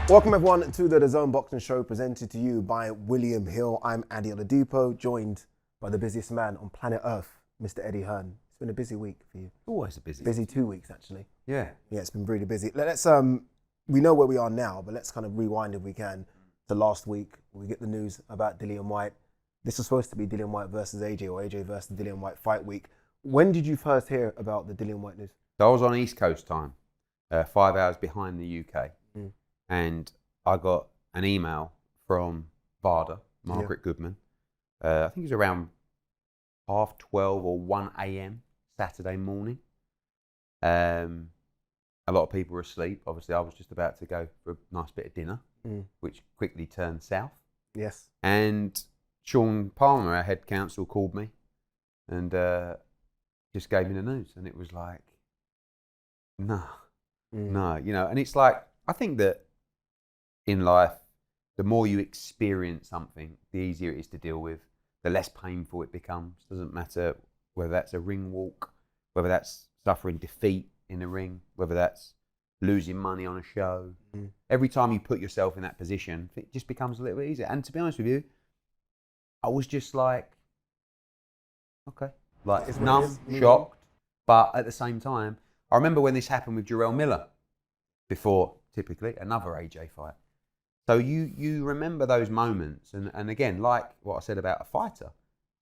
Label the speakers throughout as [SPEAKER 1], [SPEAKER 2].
[SPEAKER 1] Welcome everyone to the DAZN Boxing Show presented to you by William Hill. I'm Adi Oladipo, joined by the busiest man on planet Earth, Mr. Eddie Hearn. It's been a busy week for you.
[SPEAKER 2] Always a busy.
[SPEAKER 1] Busy 2 weeks actually.
[SPEAKER 2] Yeah.
[SPEAKER 1] Yeah, it's been really busy. Let's we know where we are now, but let's kind of rewind if we can to last week. We get the news about Dillian Whyte. This was supposed to be Dillian Whyte versus AJ or AJ versus Dillian Whyte fight week. When did you first hear about the Dillian Whyte news?
[SPEAKER 2] So I was on East Coast time, 5 hours behind the UK, and I got an email from Varda, Margaret Goodman. I think it was around 12:30 or 1 a.m. Saturday morning. A lot of people were asleep. Obviously, I was just about to go for a nice bit of dinner, which quickly turned south.
[SPEAKER 1] Yes.
[SPEAKER 2] And Sean Palmer, our head counsel, called me and just gave me the news. And it was like, no, you know. And it's like, I think that in life, the more you experience something, the easier it is to deal with, the less painful it becomes. Doesn't matter whether that's a ring walk, whether that's suffering defeat in the ring, whether that's losing money on a show. Every time you put yourself in that position, it just becomes a little bit easier. And to be honest with you, I was just like, okay, like numb, shocked. But at the same time, I remember when this happened with Jarrell Miller before, typically, another AJ fight. So you remember those moments. And again, like what I said about a fighter,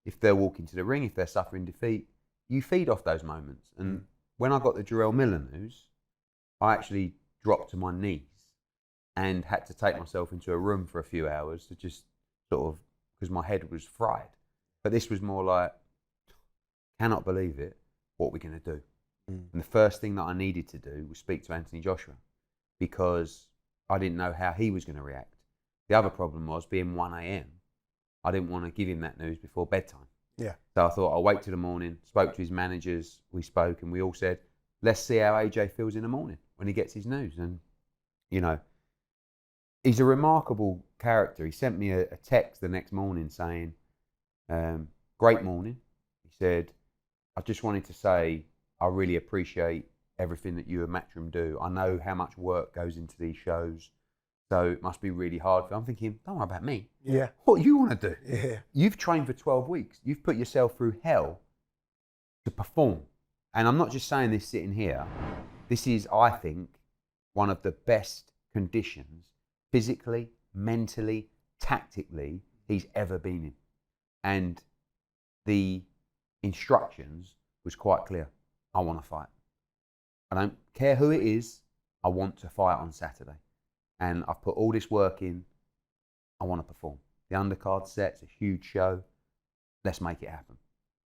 [SPEAKER 2] if they're walking to the ring, if they're suffering defeat, you feed off those moments. And when I got the Jarrell Miller news, I actually dropped to my knees and had to take myself into a room for a few hours to just sort of, because my head was fried. But this was more like, cannot believe it, what are we going to do? And the first thing that I needed to do was speak to Anthony Joshua, because I didn't know how he was going to react. The other problem was, being 1 a.m, I didn't want to give him that news before bedtime. Yeah. So I thought I'll wait till the morning, spoke to his managers, we spoke, and we all said, let's see how AJ feels in the morning when he gets his news. And, you know, he's a remarkable character. He sent me a text the next morning saying, great morning. He said, I just wanted to say, I really appreciate everything that you and Matchroom do. I know how much work goes into these shows, so it must be really hard. I'm thinking, don't worry about me. Yeah. What do you want to do? Yeah. You've trained for 12 weeks. You've put yourself through hell to perform. And I'm not just saying this sitting here. This is, I think, one of the best conditions, physically, mentally, tactically, he's ever been in. And the instructions was quite clear. I want to fight. I don't care who it is. I want to fight on Saturday. And I've put all this work in. I want to perform. The undercard set's a huge show. Let's make it happen.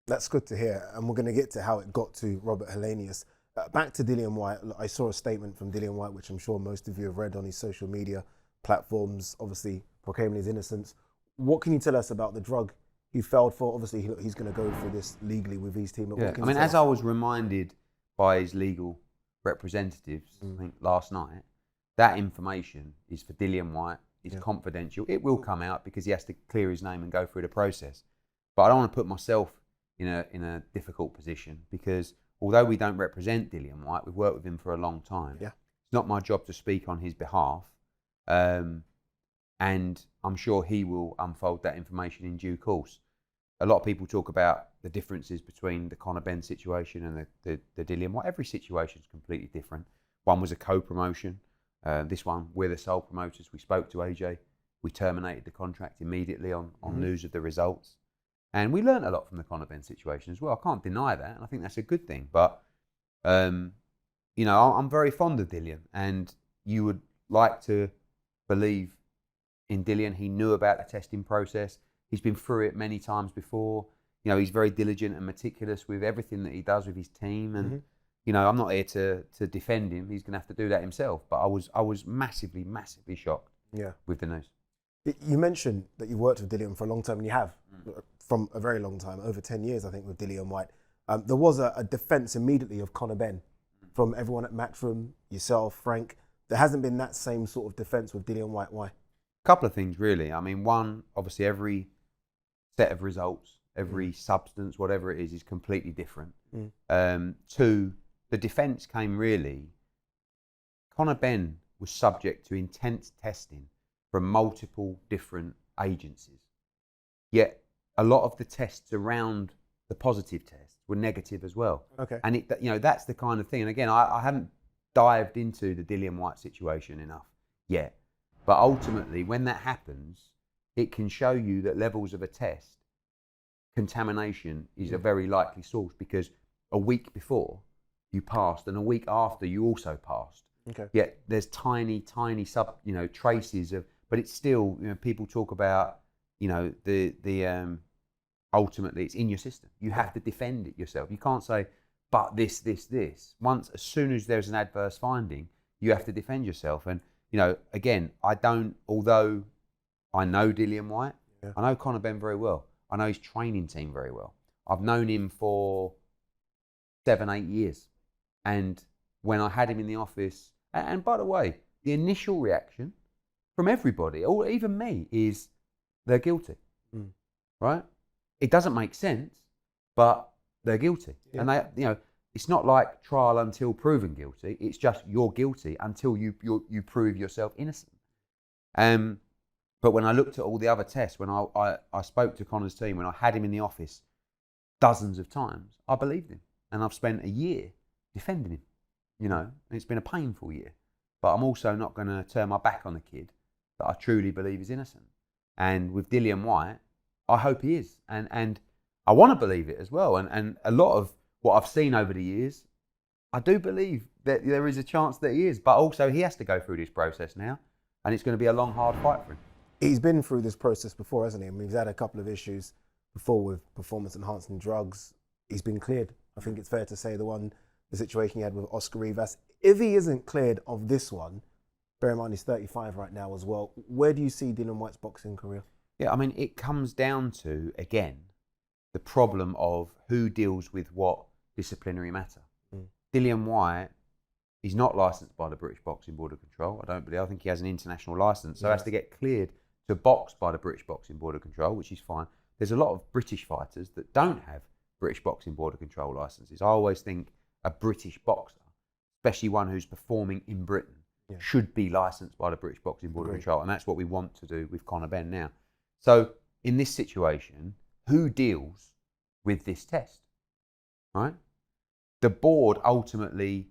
[SPEAKER 1] That's good to hear. And we're going to get to how it got to Robert Helenius. Back to Dillian Whyte. I saw a statement from Dillian Whyte, which I'm sure most of you have read on his social media platforms, obviously proclaiming his innocence. What can you tell us about the drug he fell for? Obviously, he's going to go through this legally with his team.
[SPEAKER 2] Yeah. I mean, as I was reminded by his legal representatives, I think last night, that information is for Dillian Whyte. It's confidential. It will come out because he has to clear his name and go through the process. But I don't want to put myself in a difficult position, because although we don't represent Dillian Whyte, we've worked with him for a long time. Yeah. It's not my job to speak on his behalf. And I'm sure he will unfold that information in due course. A lot of people talk about the differences between the Conor Benn situation and the Dillian Whyte. Every situation is completely different. One was a co-promotion. This one, we're the sole promoters. We spoke to AJ. We terminated the contract immediately on news of the results. And we learned a lot from the Conor Benn situation as well. I can't deny that, and I think that's a good thing. But, you know, I'm very fond of Dillian, and you would like to believe in Dillian. He knew about the testing process. He's been through it many times before. You know, he's very diligent and meticulous with everything that he does with his team. And, you know, I'm not here to defend him. He's going to have to do that himself. But I was massively, massively shocked with the news.
[SPEAKER 1] You mentioned that you've worked with Dillian for a long time, and you have, from a very long time, over 10 years, I think, with Dillian Whyte. There was a defence immediately of Conor Benn from everyone at Matchroom, yourself, Frank. There hasn't been that same sort of defence with Dillian Whyte. Why?
[SPEAKER 2] A couple of things, really. I mean, one, obviously, every set of results, every substance, whatever it is completely different. Two, the defence came really, Conor Benn was subject to intense testing from multiple different agencies. Yet a lot of the tests around the positive tests were negative as well.
[SPEAKER 1] Okay.
[SPEAKER 2] And that's the kind of thing. And again, I haven't dived into the Dillian Whyte situation enough yet. But ultimately, when that happens, it can show you that levels of a test, contamination is a very likely source, because a week before you passed and a week after you also passed.
[SPEAKER 1] Okay.
[SPEAKER 2] Yet there's tiny traces of, but it's still, people talk about, the ultimately it's in your system. You have to defend it yourself. You can't say, but this. As soon as there's an adverse finding, you have to defend yourself. And, again, although I know Dillian Whyte, I know Conor Benn very well. I know his training team very well. I've known him for 7-8 years. And when I had him in the office, and by the way, the initial reaction from everybody, or even me, is they're guilty, right? It doesn't make sense, but they're guilty. Yeah. And they, it's not like trial until proven guilty. It's just you're guilty until you prove yourself innocent. But when I looked at all the other tests, when I spoke to Conor's team, when I had him in the office dozens of times, I believed him. And I've spent a year defending him, and it's been a painful year. But I'm also not going to turn my back on the kid that I truly believe is innocent. And with Dillian Whyte, I hope he is. And I want to believe it as well. And a lot of what I've seen over the years, I do believe that there is a chance that he is. But also he has to go through this process now. And it's going to be a long, hard fight for him.
[SPEAKER 1] He's been through this process before, hasn't he? I mean, he's had a couple of issues before with performance-enhancing drugs. He's been cleared. I think it's fair to say the situation he had with Oscar Rivas. If he isn't cleared of this one, bear in mind he's 35 right now as well, where do you see Dillian Whyte's boxing career?
[SPEAKER 2] Yeah, I mean, it comes down to, again, the problem of who deals with what disciplinary matter. Dillian Whyte, he's not licensed by the British Boxing Board of Control. I think he has an international license, so has to get cleared to box by the British Boxing Board of Control, which is fine. There's a lot of British fighters that don't have British Boxing Board of Control licenses. I always think a British boxer, especially one who's performing in Britain, should be licensed by the British Boxing Board of Control, and that's what we want to do with Conor Benn now. So in this situation, who deals with this test, right? The board ultimately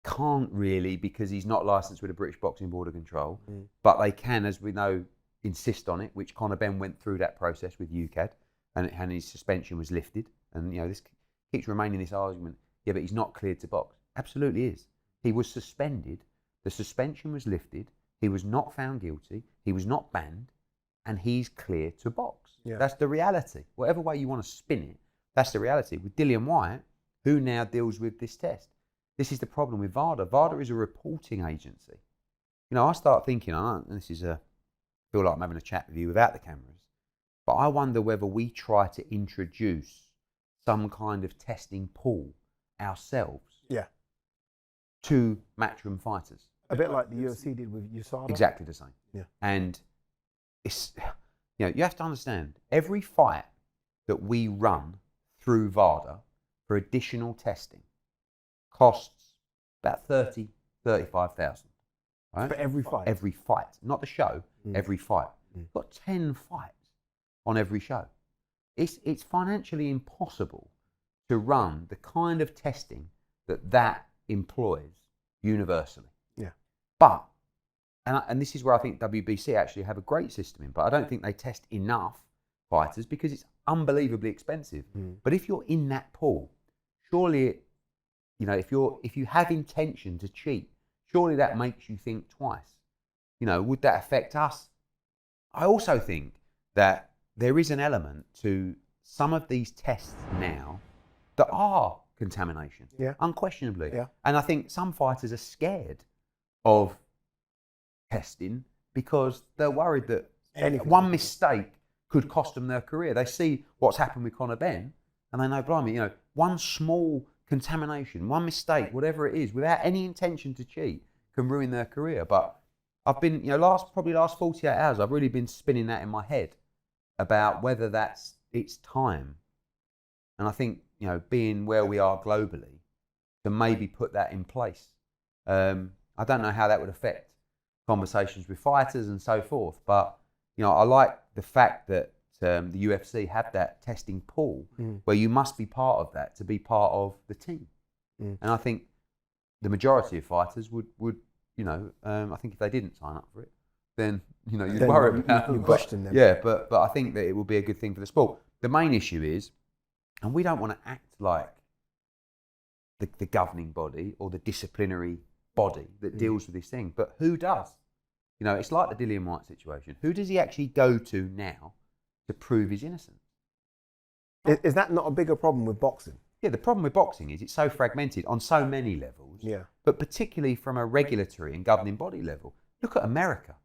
[SPEAKER 2] can't really, because he's not licensed with the British Boxing Board of Control, but they can, as we know, insist on it, which Conor Benn went through that process with UKAD, and his suspension was lifted. And, this keeps remaining this argument, but he's not cleared to box. Absolutely is. He was suspended, the suspension was lifted, he was not found guilty, he was not banned, and he's cleared to box. Yeah. That's the reality. Whatever way you want to spin it, that's the reality. With Dillian Whyte, who now deals with this test? This is the problem with VADA. VADA is a reporting agency. I start thinking, and this is I feel like I'm having a chat with you without the cameras, but I wonder whether we try to introduce some kind of testing pool ourselves to matchroom fighters.
[SPEAKER 1] A bit like the UFC did with USADA.
[SPEAKER 2] Exactly the same. Yeah. And it's, you have to understand, every fight that we run through VADA for additional testing costs about 35,000. Right?
[SPEAKER 1] For every fight?
[SPEAKER 2] Every fight. Not the show, every fight. We've got 10 fights on every show. It's financially impossible to run the kind of testing that employs universally. Yeah. But, and this is where I think WBC actually have a great system in, but I don't think they test enough fighters because it's unbelievably expensive. But if you're in that pool, surely, if you have intention to cheat, surely that makes you think twice. Would that affect us? I also think that there is an element to some of these tests now that are contamination, unquestionably. Yeah. And I think some fighters are scared of testing because they're worried that one mistake could cost them their career. They see what's happened with Conor Benn and they know, blimey, one small contamination, one mistake, whatever it is, without any intention to cheat, can ruin their career. But I've been, last 48 hours, I've really been spinning that in my head about whether it's time. And I think, being where we are globally, to maybe put that in place. I I don't know how that would affect conversations with fighters and so forth. But, you know, I like the fact that the UFC have that testing pool where you must be part of that to be part of the team. And I think the majority of fighters would you know, I think if they didn't sign up for it, then, you know, you'd worry about
[SPEAKER 1] you question them.
[SPEAKER 2] Yeah, but I think that it will be a good thing for the sport. The main issue is, and we don't want to act like the governing body or the disciplinary body that deals with this thing, but who does? You know, it's like the Dillian Whyte situation. Who does he actually go to now to prove his innocence?
[SPEAKER 1] Is that not a bigger problem with boxing?
[SPEAKER 2] Yeah, the problem with boxing is it's so fragmented on so many levels, but particularly from a regulatory and governing body level. Look at America.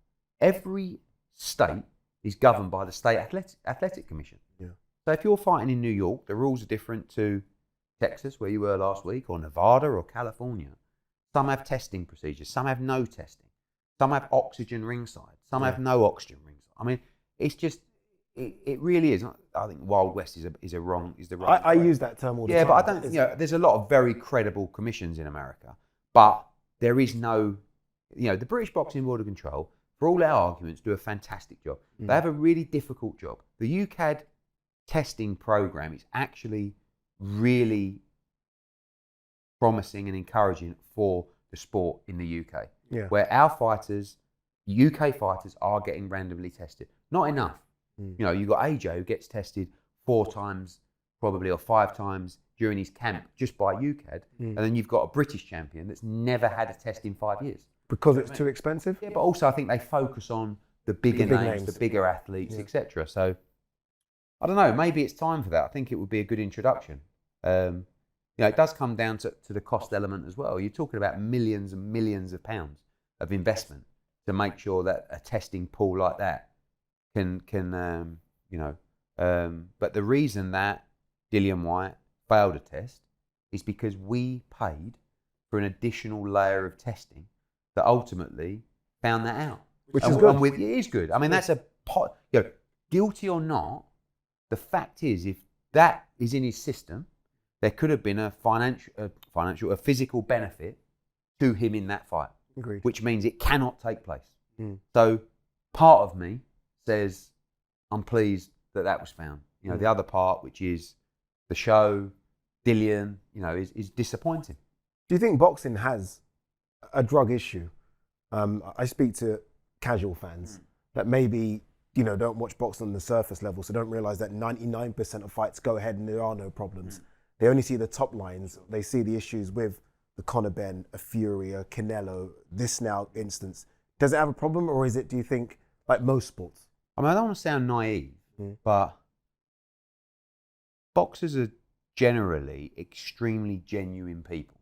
[SPEAKER 2] Every state is governed by the state athletic commission. Yeah. So if you're fighting in New York, the rules are different to Texas, where you were last week, or Nevada or California. Some have testing procedures, some have no testing. Some have oxygen ringside, some have no oxygen ringside. I mean, it's just, it really is. I think Wild West is the wrong.
[SPEAKER 1] I use that term all the time.
[SPEAKER 2] Yeah, but I don't. You know, there's a lot of very credible commissions in America, but there is no. You know, the British Boxing Board of Control, for all our arguments, do a fantastic job. They have a really difficult job. The UCAD testing program is actually really promising and encouraging for the sport in the UK, where our fighters, UK fighters, are getting randomly tested. Not enough. You know, you've got AJ who gets tested 4 times probably or 5 times during his camp just by UCAD, and then you've got a British champion that's never had a test in 5 years.
[SPEAKER 1] Because it's too expensive?
[SPEAKER 2] Yeah, but also I think they focus on the bigger names, the bigger athletes, etc. So, I don't know, maybe it's time for that. I think it would be a good introduction. You know, it does come down to the cost element as well. You're talking about millions and millions of pounds of investment to make sure that a testing pool like that can you know, but the reason that Dillian Whyte failed a test is because we paid for an additional layer of testing that ultimately found that out.
[SPEAKER 1] Which is good.
[SPEAKER 2] It is good. I mean, that's you know, guilty or not, the fact is, if that is in his system, there could have been a physical benefit to him in that fight.
[SPEAKER 1] Agreed.
[SPEAKER 2] Which means it cannot take place. So part of me says, I'm pleased that was found. You know, the other part, which is the show, Dillian, you know, is disappointing.
[SPEAKER 1] Do you think boxing has a drug issue? I speak to casual fans that maybe, you know, don't watch boxing on the surface level, so don't realise that 99% of fights go ahead and there are no problems. They only see the top lines. They see the issues with the Conor Ben, a Fury, a Canelo, this now instance. Does it have a problem, or is it, do you think, like most sports?
[SPEAKER 2] I mean, I don't want to sound naive, but boxers are generally extremely genuine people,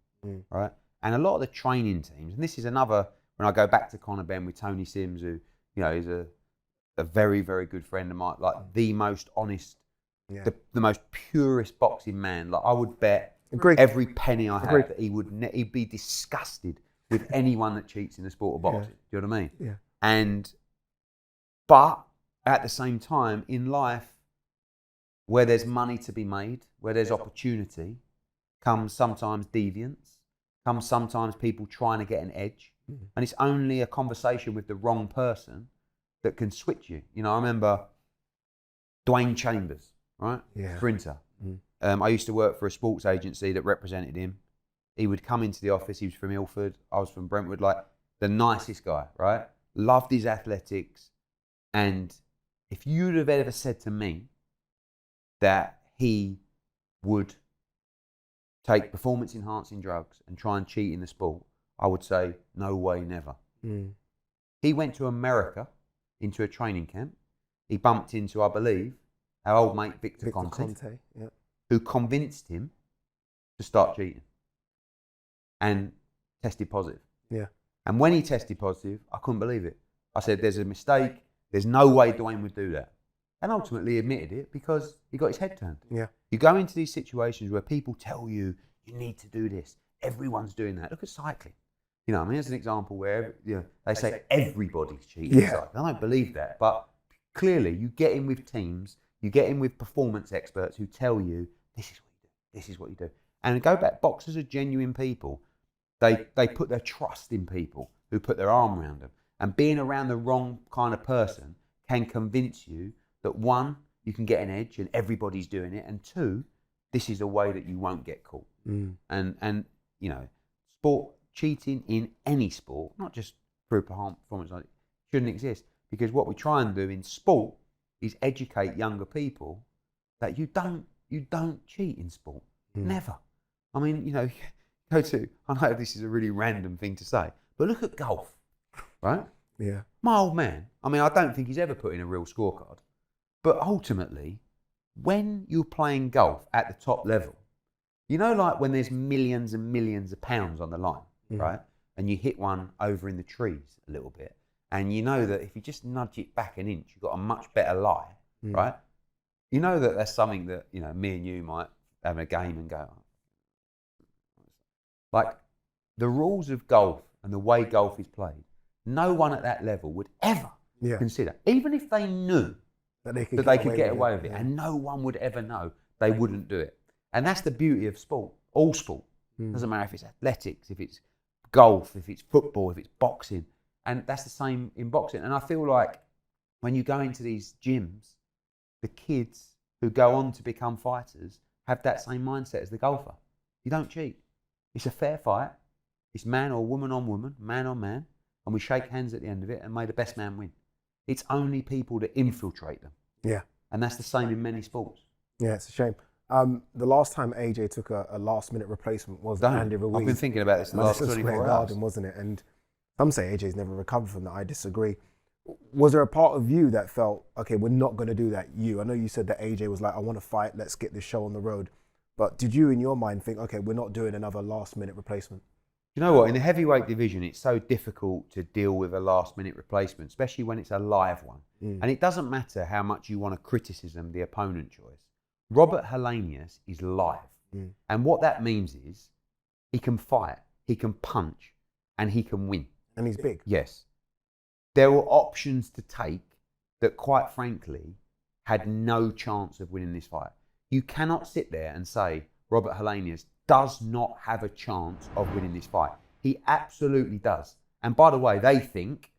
[SPEAKER 2] right? And a lot of the training teams, and this is another, when I go back to Conor Ben with Tony Sims, who, you know, is a very, very good friend of mine, like the most honest, the most purest boxing man. Like, I would bet every penny I have that he'd be disgusted with anyone that cheats in the sport of boxing. Do you know what I mean? Yeah. But at the same time, in life, where there's money to be made, where there's opportunity, comes sometimes deviance, comes sometimes people trying to get an edge. And it's only a conversation with the wrong person that can switch you. You know, I remember Dwayne Chambers, right? Yeah. Sprinter. I used to work for a sports agency that represented him. He would come into the office. He was from Ilford. I was from Brentwood. Like, the nicest guy, right? Loved his athletics. And if you'd have ever said to me that he would take performance-enhancing drugs and try and cheat in the sport, I would say, no way, never. He went to America into a training camp. He bumped into, I believe, our old mate Victor Conte, who convinced him to start cheating and tested positive. Yeah. And when he tested positive, I couldn't believe it. I said, there's a mistake. There's no way Dwayne would do that. And ultimately admitted it because he got his head turned. Yeah. You go into these situations where people tell you, you need to do this. Everyone's doing that. Look at cycling. You know, I mean, there's an example where, you know, they say everybody's cheating. Yeah. I don't believe that. But clearly, you get in with teams, you get in with performance experts who tell you, this is what you do, this is what you do. And go back, boxers are genuine people. They put their trust in people who put their arm around them. And being around the wrong kind of person can convince you that, one, you can get an edge and everybody's doing it, and two, this is a way that you won't get caught. And you know, sport cheating in any sport, not just through performance, shouldn't exist, because what we try and do in sport is educate younger people that you don't cheat in sport. Never. I mean, you know, I know this is a really random thing to say, but look at golf, right?
[SPEAKER 1] Yeah.
[SPEAKER 2] My old man, I mean, I don't think he's ever put in a real scorecard, but ultimately, when you're playing golf at the top level, you know, like when there's millions and millions of pounds on the line, right? And you hit one over in the trees a little bit, and you know that if you just nudge it back an inch, you've got a much better lie, right? You know that that's something that, you know, me and you might have a game and go, like, the rules of golf and the way golf is played, no one at that level would ever consider, even if they knew that they could get away with it, and no one would ever know, they wouldn't do it. And that's the beauty of sport, all sport. Doesn't matter if it's athletics, if it's golf, if it's football, if it's boxing. And that's the same in boxing. And I feel like when you go into these gyms, the kids who go on to become fighters have that same mindset as the golfer. You don't cheat. It's a fair fight. It's man or woman on woman, man on man, and we shake hands at the end of it and may the best man win. It's only people that infiltrate them. Yeah. And that's the same in many sports.
[SPEAKER 1] Yeah, it's a shame. The last time AJ took a last-minute replacement was Andy Ruiz.
[SPEAKER 2] I've been thinking about this the last 24 hours.
[SPEAKER 1] Wasn't it? And some say AJ's never recovered from that. I disagree. Was there a part of you that felt, okay, we're not going to do that? I know you said that AJ was like, I want to fight, let's get this show on the road. But did you, in your mind, think, okay, we're not doing another last-minute replacement?
[SPEAKER 2] You know what? In the heavyweight division, it's so difficult to deal with a last-minute replacement, especially when it's a live one. And it doesn't matter how much you want to criticism the opponent choice. Robert Helenius is live. And what that means is he can fight, he can punch, and he can win.
[SPEAKER 1] And he's big.
[SPEAKER 2] Yes. There were options to take that, quite frankly, had no chance of winning this fight. You cannot sit there and say Robert Helenius does not have a chance of winning this fight. He absolutely does. And by the way, they think,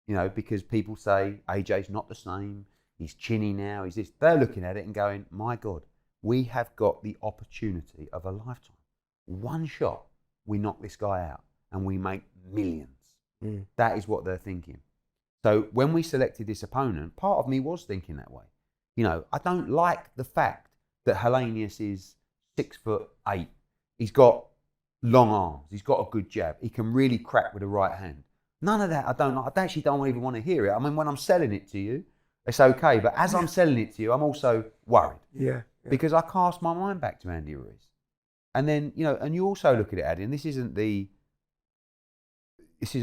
[SPEAKER 2] you know, because people say AJ's not the same, he's chinny now, he's this. They're looking at it and going, my God, we have got the opportunity of a lifetime. One shot, we knock this guy out and we make millions. That is what they're thinking. So when we selected this opponent, part of me was thinking that way. You know, I don't like the fact that Helenius is 6'8". He's got long arms. He's got a good jab. He can really crack with the right hand. None of that I don't like. I actually don't even want to hear it. I mean, when I'm selling it to you, it's okay. But as I'm selling it to you, I'm also worried. Yeah. Because I cast my mind back to Andy Ruiz. And then, you know, and you also look at it, Addy, and this is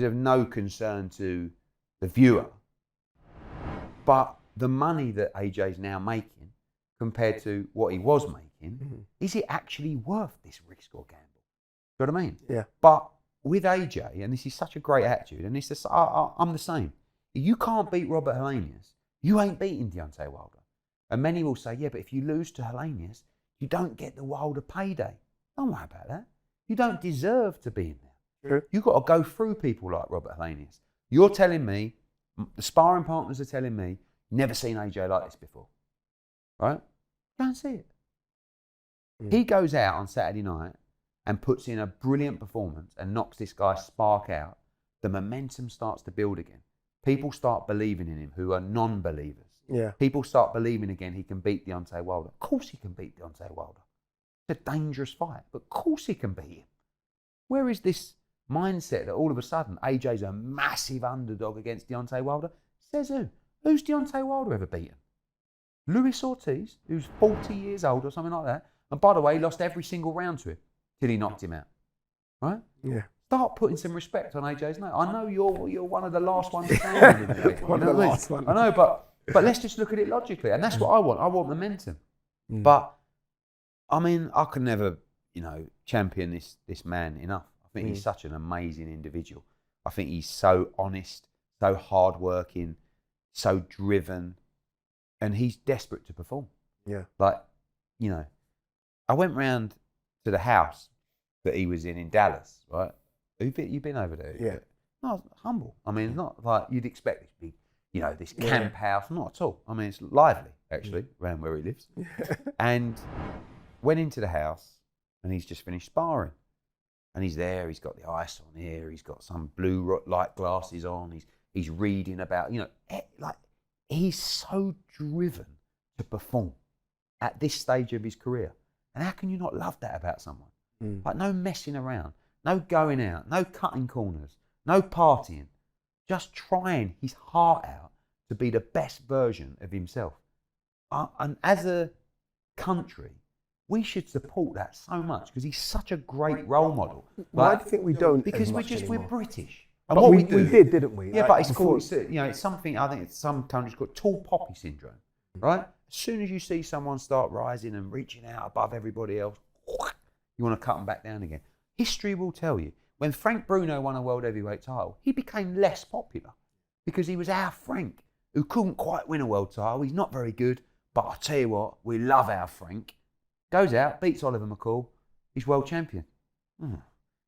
[SPEAKER 2] of no concern to the viewer, but the money that AJ's now making compared to what he was making, is it actually worth this risk or gamble? Do you know what I mean? Yeah. But with AJ, and this is such a great attitude, and it's I'm the same. You can't beat Robert Helenius. You ain't beating Deontay Wilder. And many will say, yeah, but if you lose to Helenius, you don't get the Wilder payday. Don't worry about that. You don't deserve to be in there. True. You've got to go through people like Robert Helenius. You're telling me, the sparring partners are telling me, never seen AJ like this before. Right? Go and see it. He goes out on Saturday night and puts in a brilliant performance and knocks this guy's spark out. The momentum starts to build again. People start believing in him who are non-believers. Yeah. People start believing again he can beat Deontay Wilder. Of course he can beat Deontay Wilder. It's a dangerous fight, but of course he can beat him. Where is this mindset that all of a sudden AJ's a massive underdog against Deontay Wilder? Says who? Who's Deontay Wilder ever beaten? Luis Ortiz, who's 40 years old or something like that. And by the way, he lost every single round to him till he knocked him out. Right? Yeah. Start putting some respect on AJ's name. I know you're one of the last ones standing. One of the last ones. I know, but let's just look at it logically. And that's what I want. I want momentum. But, I mean, I can never, you know, champion this man enough. I think he's such an amazing individual. I think he's so honest, so hardworking, so driven, and he's desperate to perform. Yeah. Like, you know, I went round to the house that he was in Dallas, right? You've been over there?
[SPEAKER 1] Yeah.
[SPEAKER 2] No, humble. I mean, it's not like you'd expect this big, this camp house. Not at all. I mean, it's lively, actually, around where he lives. And went into the house, and he's just finished sparring. And he's there, he's got the ice on here, he's got some blue light glasses on, he's reading about, like, he's so driven to perform at this stage of his career. And how can you not love that about someone? Like, no messing around, no going out, no cutting corners, no partying, just trying his heart out to be the best version of himself. And as a country, we should support that so much because he's such a great role model.
[SPEAKER 1] Why do you think we don't?
[SPEAKER 2] Because we're British. And
[SPEAKER 1] but
[SPEAKER 2] what
[SPEAKER 1] we
[SPEAKER 2] do,
[SPEAKER 1] did, didn't we?
[SPEAKER 2] Yeah,
[SPEAKER 1] Like,
[SPEAKER 2] but it's called, it's something, I think it's some countries called tall poppy syndrome, right? As soon as you see someone start rising and reaching out above everybody else, you want to cut them back down again. History will tell you, when Frank Bruno won a world heavyweight title, he became less popular because he was our Frank, who couldn't quite win a world title. He's not very good, but I'll tell you what, we love our Frank. Goes out, beats Oliver McCall, he's world champion.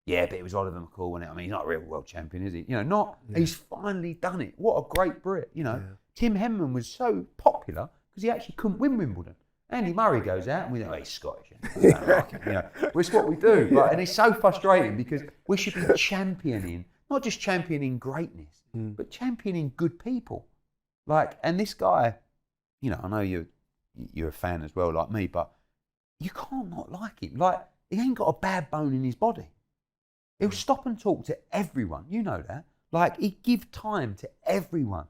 [SPEAKER 2] Yeah, but it was Oliver McCall, wasn't it? I mean, he's not a real world champion, is he? He's finally done it. What a great Brit, Tim Henman was so popular because he actually couldn't win Wimbledon. Andy Murray goes out and we think, he's Scottish. It's what we do. And it's so frustrating because we should be championing, not just championing greatness, but championing good people. And this guy, I know you're a fan as well, like me, but you can't not like him. He ain't got a bad bone in his body. He'll stop and talk to everyone. You know that. He give time to everyone.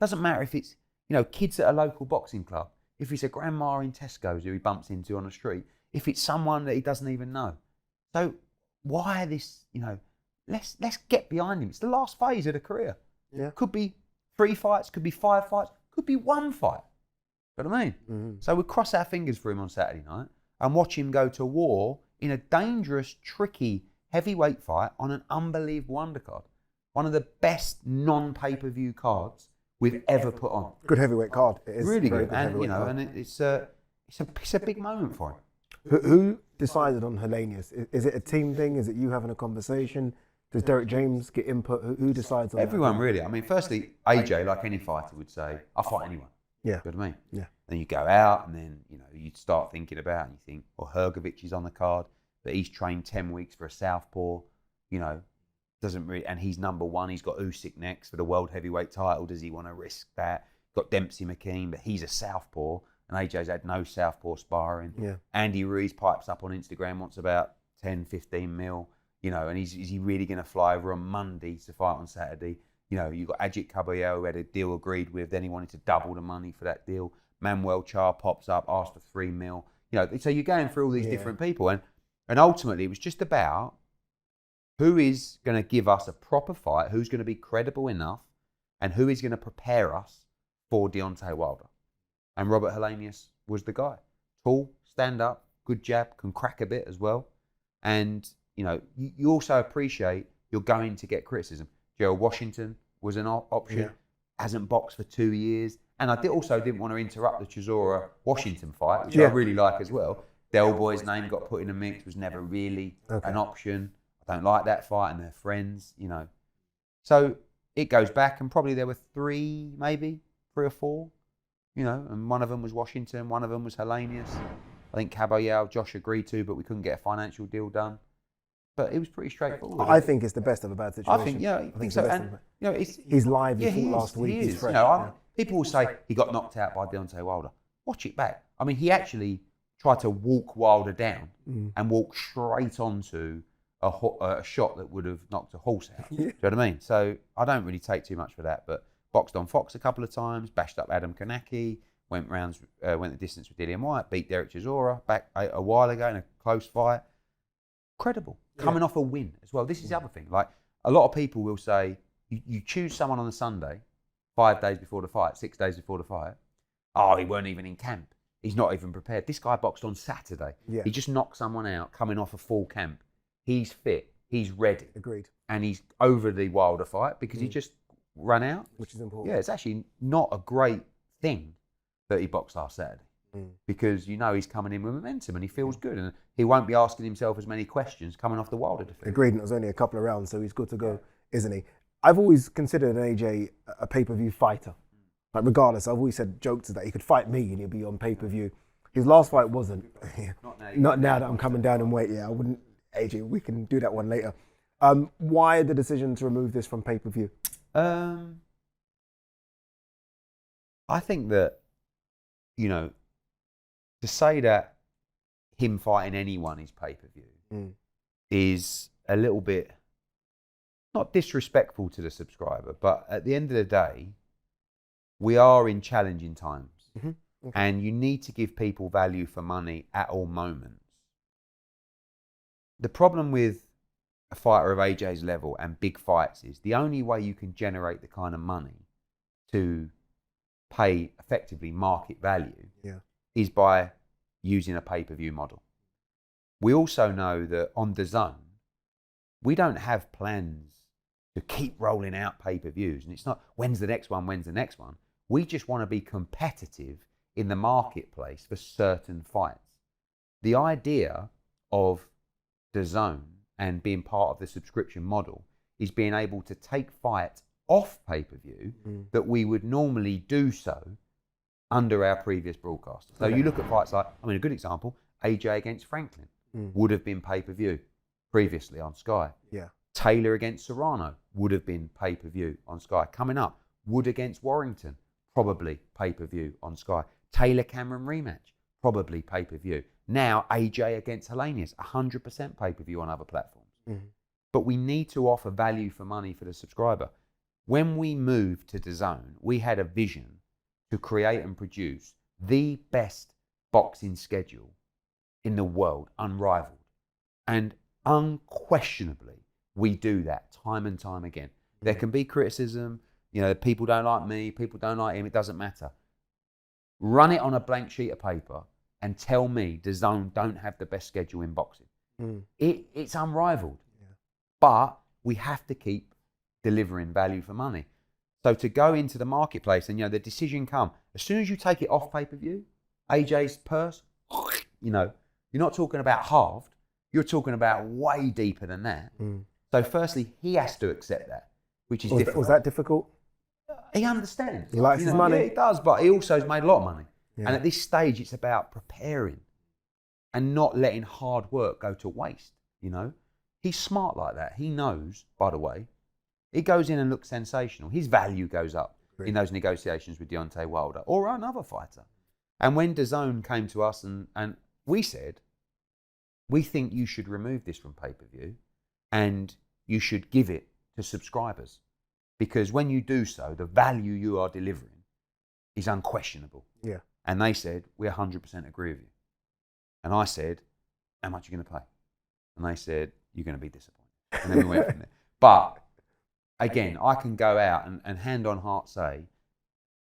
[SPEAKER 2] Doesn't matter if it's, kids at a local boxing club, if it's a grandma in Tesco's who he bumps into on the street, if it's someone that he doesn't even know. So why this, let's get behind him. It's the last phase of the career.
[SPEAKER 1] Yeah.
[SPEAKER 2] Could be 3 fights, could be 5 fights, could be 1 fight. You know what I mean? Mm-hmm. So we cross our fingers for him on Saturday night and watch him go to war in a dangerous, tricky heavyweight fight on an unbelievable undercard. One of the best non-pay-per-view cards we've ever put on.
[SPEAKER 1] Good heavyweight card. It is
[SPEAKER 2] really good. And
[SPEAKER 1] card.
[SPEAKER 2] It's a big moment for him.
[SPEAKER 1] Who decided on Hellenius? Is it a team thing? Is it you having a conversation? Does Derek James get input? Who decides on
[SPEAKER 2] Everyone,
[SPEAKER 1] that?
[SPEAKER 2] really. I mean, firstly, AJ, like any fighter, would say, I'll fight anyone.
[SPEAKER 1] Yeah.
[SPEAKER 2] You know what I mean?
[SPEAKER 1] Yeah.
[SPEAKER 2] Then you go out and then, you start thinking about it and you think, Hrgovic is on the card, but he's trained 10 weeks for a southpaw, doesn't really, and he's number one. He's got Usyk next for the world heavyweight title. Does he want to risk that? Got Dempsey McKean, but he's a southpaw, and AJ's had no southpaw sparring.
[SPEAKER 1] Yeah.
[SPEAKER 2] Andy Ruiz pipes up on Instagram, wants about 10, 15 mil, and is he really going to fly over on Monday to fight on Saturday? You've got Ajit Caballero, who had a deal agreed with, then he wanted to double the money for that deal. Manuel Char pops up, asked for 3 mil. So you're going through all these different people, and ultimately it was just about who is going to give us a proper fight, who's going to be credible enough, and who is going to prepare us for Deontay Wilder. And Robert Hellenius was the guy. Tall, stand up, good jab, can crack a bit as well. And, you also appreciate you're going to get criticism. Gerald Washington was an option, hasn't boxed for 2 years. And I didn't want to interrupt the Chisora-Washington fight, which I really like as well. Del Boy's name got put in the mix, was never really an option. I don't like that fight, and they're friends, So it goes back, and probably there were 3 or 4, and one of them was Washington, one of them was Hellenius. I think Caballero, Josh agreed to, but we couldn't get a financial deal done. But it was pretty straightforward.
[SPEAKER 1] I think it's the best of a bad situation.
[SPEAKER 2] I think so. And
[SPEAKER 1] he's live. He fought last week. He's fresh.
[SPEAKER 2] People will say he got knocked out by Deontay Wilder. Watch it back. I mean, he actually tried to walk Wilder down and walk straight onto a shot that would have knocked a horse out. Do you know what I mean? So I don't really take too much for that. But boxed on Fox a couple of times, bashed up Adam Kanaki, went the distance with Dillian Whyte, beat Derek Chisora back a while ago in a close fight. Credible. Coming off a win as well. This is the other thing. Like, a lot of people will say, you choose someone on a Sunday, 5 days before the fight, 6 days before the fight. Oh, he weren't even in camp. He's not even prepared. This guy boxed on Saturday. Yeah. He just knocked someone out coming off a full camp. He's fit. He's ready.
[SPEAKER 1] Agreed.
[SPEAKER 2] And he's over the Wilder fight because he just ran out.
[SPEAKER 1] Which is important.
[SPEAKER 2] Yeah, it's actually not a great thing that he boxed last Saturday. because you know he's coming in with momentum and he feels good and he won't be asking himself as many questions coming off the Wilder defeat.
[SPEAKER 1] Agreed, and it was only a couple of rounds, so he's good to go, isn't he? I've always considered an AJ a pay-per-view fighter. Like regardless, I've always said, joked that he could fight me and he'll be on pay-per-view. His last fight wasn't. Not now that I'm coming down in weight. Yeah, I wouldn't. AJ, we can do that one later. Why the decision to remove this from pay-per-view?
[SPEAKER 2] I think that, you know, to say that him fighting anyone is pay-per-view is a little bit, not disrespectful to the subscriber, but at the end of the day, we are in challenging times. Okay. And you need to give people value for money at all moments. The problem with a fighter of AJ's level and big fights is the only way you can generate the kind of money to pay effectively market value is by using a pay-per-view model. We also know that on DAZN, we don't have plans to keep rolling out pay-per-views. And it's not, when's the next one, when's the next one? We just want to be competitive in the marketplace for certain fights. The idea of DAZN and being part of the subscription model is being able to take fights off pay-per-view that we would normally do so under our previous broadcast. So you look at fights like, I mean, a good example, AJ against Franklin would have been pay-per-view previously on Sky.
[SPEAKER 1] Yeah.
[SPEAKER 2] Taylor against Serrano would have been pay-per-view on Sky. Coming up, Wood against Warrington, probably pay-per-view on Sky. Taylor Cameron rematch, probably pay-per-view. Now AJ against Helenius, 100% pay-per-view on other platforms. But we need to offer value for money for the subscriber. When we moved to DAZN, we had a vision to create and produce the best boxing schedule in the world, unrivaled. And unquestionably, we do that time and time again. There can be criticism, you know, people don't like me, people don't like him, it doesn't matter. Run it on a blank sheet of paper and tell me DAZN don't have the best schedule in boxing. It's unrivaled. But we have to keep delivering value for money. So to go into the marketplace and, you know, the decision come, as soon as you take it off pay-per-view, AJ's purse, you know, you're not talking about halved, you're talking about way deeper than that. So firstly, he has to accept that, which is difficult.
[SPEAKER 1] Was that difficult?
[SPEAKER 2] He understands.
[SPEAKER 1] He likes his money.
[SPEAKER 2] Yeah, he does, but he also has made a lot of money. And at this stage, it's about preparing and not letting hard work go to waste, you know. He's smart like that. He knows, by the way, he goes in and looks sensational. His value goes up in those negotiations with Deontay Wilder or another fighter. And when DAZN came to us and we said, we think you should remove this from pay-per-view and you should give it to subscribers. Because when you do so, the value you are delivering is unquestionable. Yeah. And they said, we 100% agree with you. And I said, how much are you going to pay? And they said, you're going to be disappointed. And then we went from there. But again, I can go out and hand on heart say,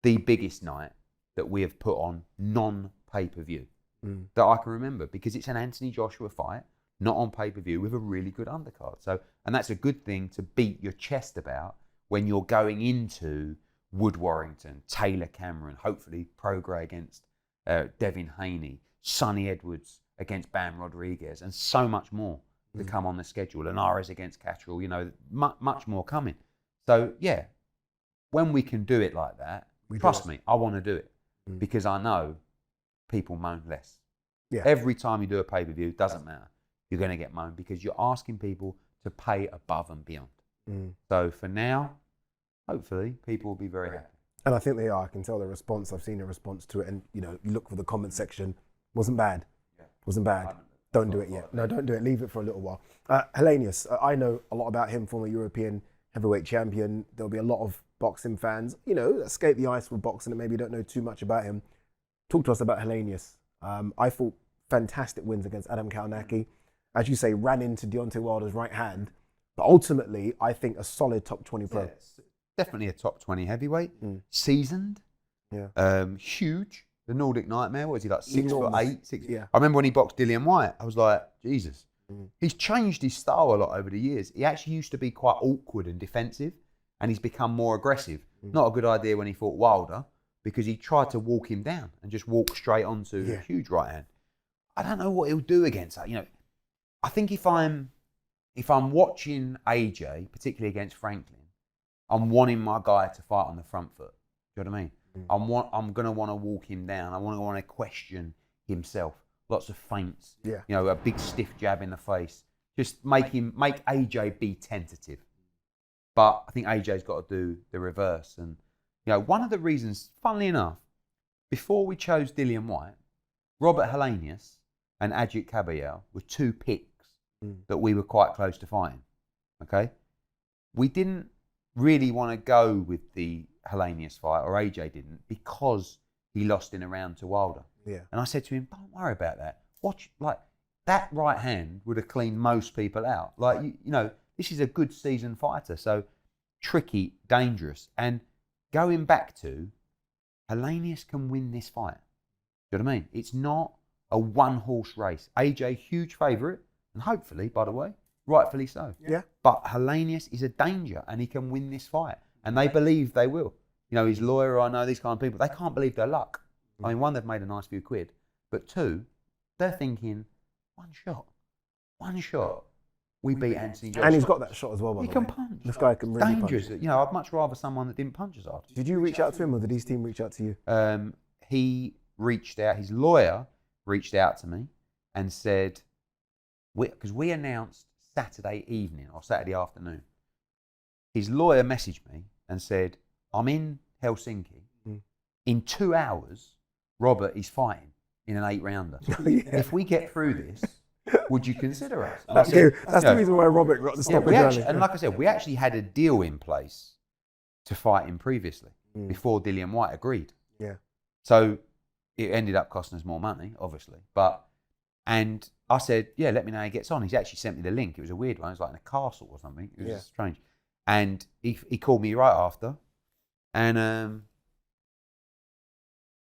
[SPEAKER 2] the biggest night that we have put on non-pay-per-view that I can remember, because it's an Anthony Joshua fight, not on pay-per-view, with a really good undercard. So, and that's a good thing to beat your chest about when you're going into Wood Warrington, Taylor Cameron, hopefully Prograis against Devin Haney, Sonny Edwards against Bam Rodriguez, and so much more to come on the schedule. Linares against Catterall, you know, much more coming. So, yeah, when we can do it like that, trust me, I want to do it because I know people moan less. Yeah. Every time you do a pay-per-view, doesn't matter. You're going to get moaned because you're asking people to pay above and beyond. So for now, hopefully, people will be very happy.
[SPEAKER 1] And I think they are. I can tell the response. I've seen a response to it. And, you know, you look for the comment section. Wasn't bad. Wasn't bad. Don't do it yet. No, don't do it. Leave it for a little while. Helenius, I know a lot about him, former European heavyweight champion. There'll be a lot of boxing fans, you know, escape the ice with boxing and maybe don't know too much about him. Talk to us about Helenius. I thought fantastic wins against Adam Kalnacki. As you say, ran into Deontay Wilder's right hand. But ultimately, I think a solid top 20 pro.
[SPEAKER 2] Yeah, definitely a top 20 heavyweight. Seasoned. Huge. The Nordic Nightmare. What is he, like 6'8"? 6. Yeah. I remember when he boxed Dillian Whyte, I was like, Jesus. He's changed his style a lot over the years. He actually used to be quite awkward and defensive, and he's become more aggressive. Not a good idea when he fought Wilder, because he tried to walk him down and just walk straight onto a huge right hand. I don't know what he'll do against that. I think if I'm watching AJ, particularly against Franklin, I'm wanting my guy to fight on the front foot. Do you know what I mean? I'm going to want to walk him down. I want to question himself. Lots of feints.
[SPEAKER 1] Yeah.
[SPEAKER 2] A big stiff jab in the face. Just make AJ be tentative. But I think AJ's got to do the reverse. And one of the reasons, funnily enough, before we chose Dillian Whyte, Robert Helenius and Ajit Kabayel were two picks that we were quite close to fighting. Okay? We didn't really want to go with the Helenius fight, or AJ didn't, because he lost in a round to Wilder.
[SPEAKER 1] Yeah.
[SPEAKER 2] And I said to him, don't worry about that. Watch, that right hand would have cleaned most people out. This is a good seasoned fighter, so tricky, dangerous. And going back to, Helenius can win this fight. Do you know what I mean? It's not a one-horse race. AJ, huge favourite, and hopefully, by the way, rightfully so.
[SPEAKER 1] Yeah.
[SPEAKER 2] But Helenius is a danger, and he can win this fight. And they believe they will. His lawyer, I know these kind of people, they can't believe their luck. I mean, one, they've made a nice few quid. But two, they're thinking, one shot, we beat Anthony Joshua.
[SPEAKER 1] And he's got that shot as well, by the way.
[SPEAKER 2] He can punch.
[SPEAKER 1] This guy can really
[SPEAKER 2] dangerous.
[SPEAKER 1] punch.
[SPEAKER 2] I'd much rather someone that didn't punch us after.
[SPEAKER 1] Did you reach out to him, or did his team reach out to you?
[SPEAKER 2] He reached out, his lawyer reached out to me and said, because we announced Saturday evening or Saturday afternoon. His lawyer messaged me and said, I'm in Helsinki. In 2 hours, Robert is fighting in an 8-rounder. If we get through this, would you consider us?
[SPEAKER 1] That's the reason why Robert got the stoppage early.
[SPEAKER 2] And like I said, we actually had a deal in place to fight him previously before Dillian Whyte agreed.
[SPEAKER 1] Yeah.
[SPEAKER 2] So it ended up costing us more money, obviously. And I said, yeah, let me know how he gets on. He's actually sent me the link. It was a weird one. It was like in a castle or something. It was strange. And he called me right after. And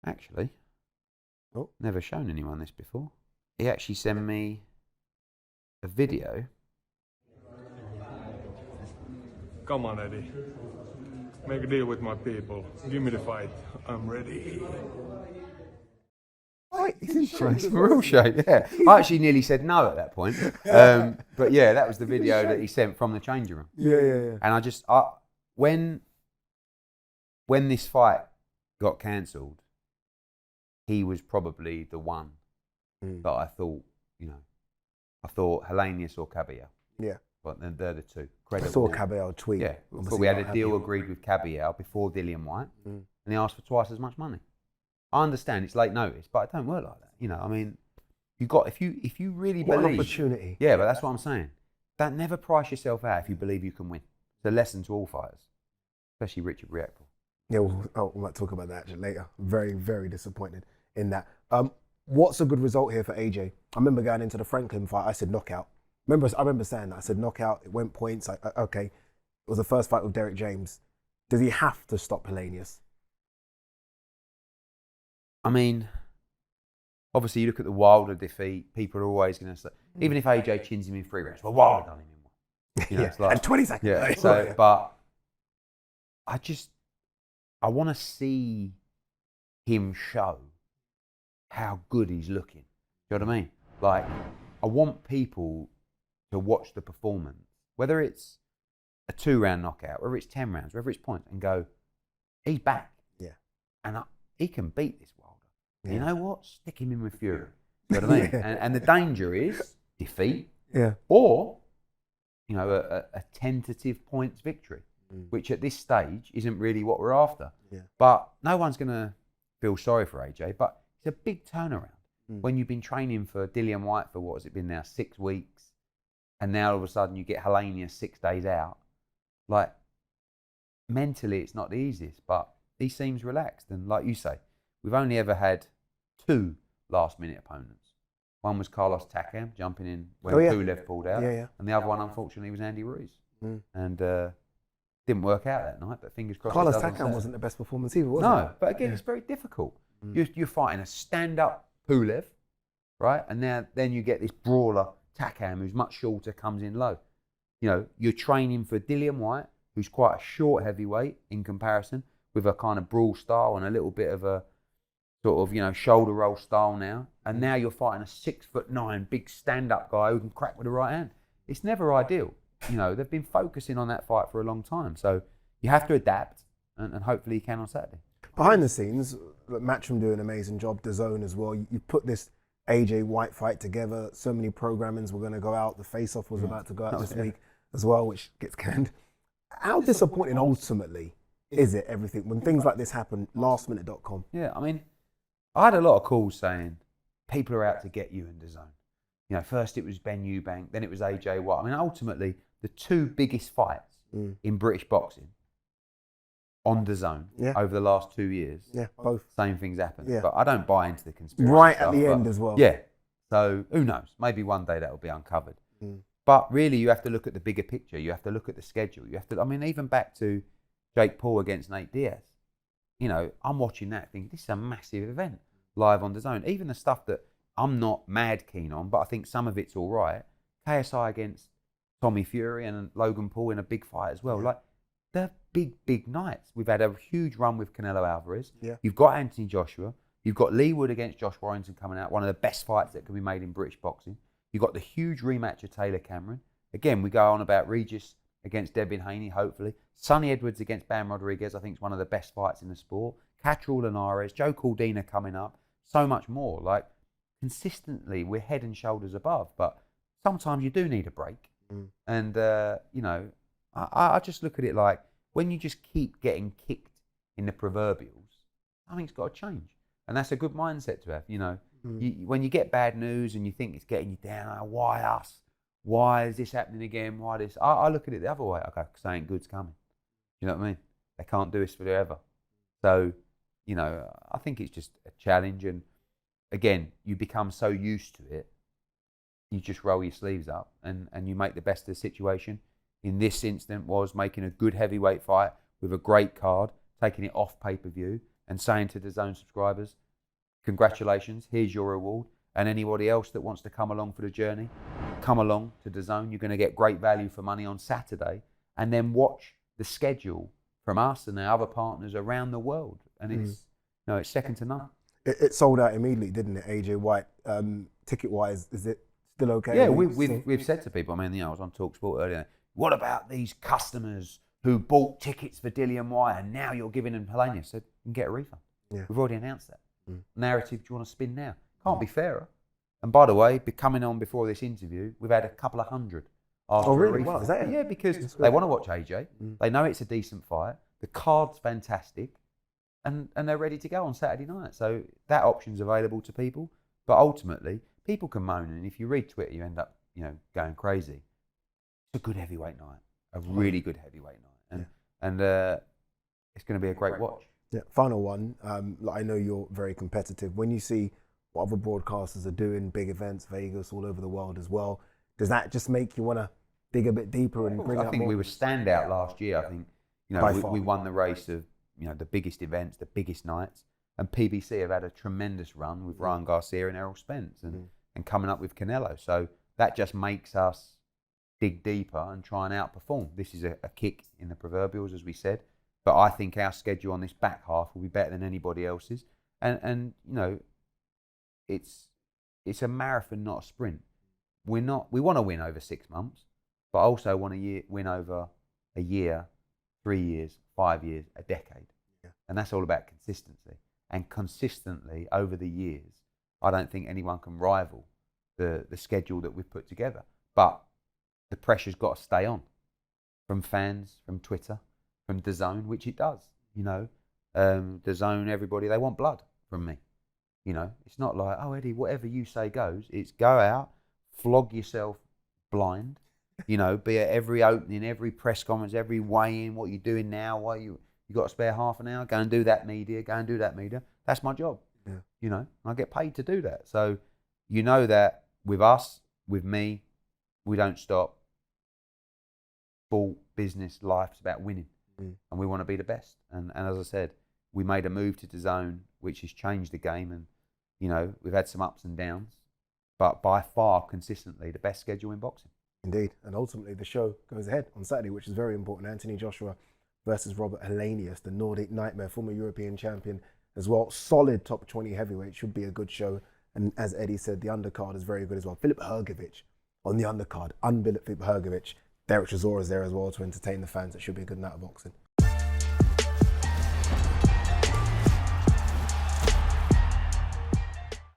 [SPEAKER 2] actually, never shown anyone this before. He actually sent me a video.
[SPEAKER 3] Come on, Eddie. Make a deal with my people. Give me the fight. I'm ready.
[SPEAKER 2] It's in real shape, yeah. I actually nearly said no at that point. But yeah, that was the video that he sent from the changing room.
[SPEAKER 1] Yeah.
[SPEAKER 2] And when this fight got cancelled, he was probably the one that I thought, I thought Helenius or Kabayel.
[SPEAKER 1] Yeah.
[SPEAKER 2] But then they're the two.
[SPEAKER 1] I saw Kabayel tweet.
[SPEAKER 2] Yeah, but we had a deal agreed with Kabayel before Dillian Whyte, and he asked for twice as much money. I understand it's late notice, but it don't work like that. I mean, if you really
[SPEAKER 1] what
[SPEAKER 2] believe,
[SPEAKER 1] an opportunity.
[SPEAKER 2] Yeah, but that's what I'm saying. Don't never price yourself out if you believe you can win. It's a lesson to all fighters, especially Richard Riekko.
[SPEAKER 1] Yeah, we might talk about that actually later. Very, very disappointed in that. What's a good result here for AJ? I remember going into the Franklin fight, I said knockout. I remember saying that. I said knockout, it went points. Okay, it was the first fight with Derek James. Does he have to stop Helenius?
[SPEAKER 2] I mean, obviously you look at the Wilder defeat, people are always going to say, even if AJ chins him in 3 rounds, well, Wilder done him in 1. It's like,
[SPEAKER 1] and 20 seconds.
[SPEAKER 2] Yeah, so, but I want to see him show how good he's looking. Do you know what I mean? Like, I want people to watch the performance, whether it's a 2-round knockout, whether it's 10 rounds, whether it's points, and go, he's back.
[SPEAKER 1] Yeah. And
[SPEAKER 2] he can beat this Wilder.
[SPEAKER 1] Yeah.
[SPEAKER 2] You know what? Stick him in with fury. You know what I mean? And the danger is defeat, or a tentative points victory, which at this stage isn't really what we're after.
[SPEAKER 1] Yeah.
[SPEAKER 2] But no one's going to feel sorry for AJ. But it's a big turnaround when you've been training for Dillian Whyte for what has it been now, 6 weeks, and now all of a sudden you get Helenius 6 days out. Like, mentally, it's not the easiest, but he seems relaxed. And like you say, we've only ever had 2 last-minute opponents. One was Carlos Takam jumping in when Pulev pulled out, and the other one, unfortunately, was Andy Ruiz. And didn't work out that night, but fingers crossed.
[SPEAKER 1] Carlos Takam wasn't the best performance either, was it?
[SPEAKER 2] No, but again, it's very difficult. You're fighting a stand-up Pulev, right? And then you get this brawler Takam, who's much shorter, comes in low. You're training for Dillian Whyte, who's quite a short heavyweight in comparison, with a kind of brawl style and a little bit of a sort of, you know, shoulder roll style now. And now you're fighting a 6'9" big stand-up guy who can crack with the right hand. It's never ideal. You know, they've been focusing on that fight for a long time. So you have to adapt, and hopefully you can on Saturday.
[SPEAKER 1] Behind the scenes, Matchroom do an amazing job, DAZN as well. You put this AJ Whyte fight together. So many programmings were going to go out. The face-off was about to go out this week as well, which gets canned. How disappointing ultimately is it, everything, when things like this happen, lastminute.com?
[SPEAKER 2] Yeah, I mean, I had a lot of calls saying people are out to get you in DAZN. You know, first it was Ben Eubank, then it was AJ Whyte. I mean, ultimately, the two biggest fights in British boxing on DAZN over the last 2 years.
[SPEAKER 1] Yeah, both.
[SPEAKER 2] Same things happened.
[SPEAKER 1] Yeah.
[SPEAKER 2] But I don't buy into the conspiracy
[SPEAKER 1] Right
[SPEAKER 2] stuff,
[SPEAKER 1] at the end as well.
[SPEAKER 2] Yeah. So who knows? Maybe one day that will be uncovered. But really, you have to look at the bigger picture. You have to look at the schedule. You have to. I mean, even back to Jake Paul against Nate Diaz. You know, I'm watching that thinking, this is a massive event live on DAZN. Even the stuff that I'm not mad keen on, but I think some of it's all right. KSI against Tommy Fury and Logan Paul in a big fight as well.
[SPEAKER 1] Yeah.
[SPEAKER 2] Like, they're big nights. We've had a huge run with Canelo Alvarez.
[SPEAKER 1] Yeah.
[SPEAKER 2] You've got Anthony Joshua. You've got Lee Wood against Josh Warrington coming out, one of the best fights that can be made in British boxing. You've got the huge rematch of Taylor Cameron. Again, we go on about Regis against Devin Haney, hopefully. Sonny Edwards against Bam Rodriguez, I think is one of the best fights in the sport. Catterall Linares, Joe Caldina coming up. So much more. Like, consistently, we're head and shoulders above. But sometimes you do need a break. And, you know, I just look at it like, when you just keep getting kicked in the proverbials, something's got to change. And that's a good mindset to have, you know. When you get bad news and you think it's getting you down, oh, why us? Why is this happening again? Why this? I look at it the other way. Okay, something good's coming. You know what I mean? They can't do this forever. So, you know, I think it's just a challenge. And again, you become so used to it, you just roll your sleeves up and you make the best of the situation. In this instant was making a good heavyweight fight with a great card, taking it off pay-per-view and saying to the DAZN subscribers, congratulations, here's your reward. And anybody else that wants to come along for the journey, come along to DAZN. You're going to get great value for money on Saturday, and then watch the schedule from us and our other partners around the world. And it's, no, it's second to none.
[SPEAKER 1] It sold out immediately, didn't it, AJ Whyte? Ticket-wise, is it still okay?
[SPEAKER 2] Yeah, we've said to people, I mean, you know, I was on TalkSport earlier, what about these customers who bought tickets for Dillian Whyte and now you're giving them Helenia? So you can get a refund. Yeah. We've already announced that. Narrative, do you want to spin now? Can't be fairer. And by the way, coming on before this interview, we've had a couple of hundred after a refund.
[SPEAKER 1] Wow, is that it?
[SPEAKER 2] Yeah, because they want to watch AJ. They know it's a decent fight. The card's fantastic. And they're ready to go on Saturday night. So that option's available to people. But ultimately, people can moan. And if you read Twitter, you end up, you know, going crazy. It's a good heavyweight night. A really good heavyweight night. And it's going to be a great watch.
[SPEAKER 1] Yeah, final one. I know you're very competitive. When you see what other broadcasters are doing, big events, Vegas, all over the world as well, does that just make you want to dig a bit deeper and bring out more?
[SPEAKER 2] I think we were standout last year. I think, you know, we won the race of, you know, the biggest events, the biggest nights, and PBC have had a tremendous run with Ryan Garcia and Errol Spence and coming up with Canelo. So that just makes us dig deeper and try and outperform. This is a kick in the proverbials, as we said. But I think our schedule on this back half will be better than anybody else's. And you know, it's a marathon, not a sprint. We want to win over 6 months, but I also want to win over a year, 3 years, 5 years, a decade. Yeah. And that's all about consistency. And consistently over the years, I don't think anyone can rival the schedule that we've put together. But the pressure's got to stay on from fans, from Twitter, from DAZN, which it does. You know, DAZN, everybody, they want blood from me. You know, it's not like, oh, Eddie, whatever you say goes. It's go out, flog yourself blind, you know, be at every opening, every press conference, every weigh-in, what you're doing now, why you got to spare half an hour, go and do that media, That's my job. Yeah. You know, I get paid to do that. So you know that with us, with me, we don't stop. Full business, life's about winning. And we want to be the best. And as I said, we made a move to DAZN, which has changed the game. And, you know, we've had some ups and downs, but by far, consistently, the best schedule in boxing.
[SPEAKER 1] Indeed. And ultimately, the show goes ahead on Saturday, which is very important. Anthony Joshua versus Robert Helenius, the Nordic Nightmare, former European champion as well. Solid top 20 heavyweight, should be a good show. And as Eddie said, the undercard is very good as well. Filip Hrgović on the undercard, unbelievable Filip Hrgović. Derek Chisora is there as well to entertain the fans. It should be a good night of boxing.